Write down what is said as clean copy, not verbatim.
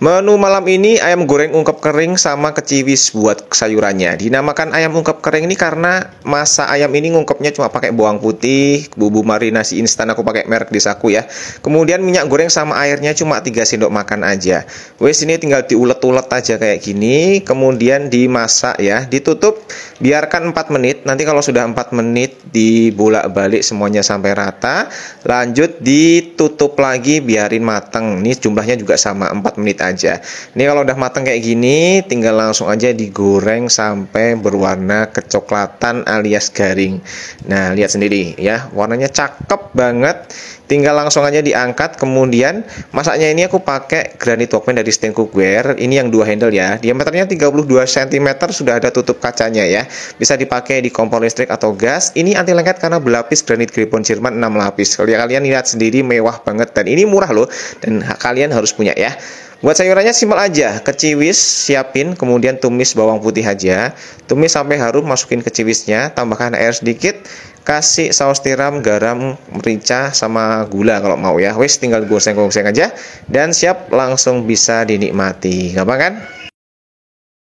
Menu malam ini ayam goreng ungkep kering sama keciwis buat sayurannya. Dinamakan ayam ungkep kering ini karena masak ayam ini ngungkepnya cuma pakai bawang putih, bumbu marinasi instan aku pakai merek Desaku ya. Kemudian minyak goreng sama airnya cuma 3 sendok makan aja. Wes ini tinggal diulet-ulet aja kayak gini, kemudian dimasak ya, ditutup biarkan 4 menit. Nanti kalau sudah 4 menit dibolak-balik semuanya sampai rata. Lanjut ditutup lagi biarin mateng. Ini jumlahnya juga sama 4 menit aja. Ini kalau udah mateng kayak gini, tinggal langsung aja digoreng sampai berwarna kecoklatan alias garing. Nah, lihat sendiri ya, warnanya cakep banget. Tinggal langsung aja diangkat. Kemudian masaknya ini aku pakai granit wokpan dari Stain Cookware. Ini yang 2 handle ya. Diameternya 32 cm, sudah ada tutup kacanya ya. Bisa dipakai di kompor listrik atau gas. Ini anti lengket karena berlapis granit Gripon Jerman 6 lapis. Kalau kalian lihat sendiri mewah banget dan ini murah loh, dan kalian harus punya ya. Buat sayurannya simpel aja, keciwis siapin, kemudian tumis bawang putih aja. Tumis sampai harum, masukin keciwisnya, tambahkan air sedikit, kasih saus tiram, garam, merica, sama gula kalau mau ya. Wes tinggal goseng-goseng aja dan siap langsung bisa dinikmati. Gampang kan?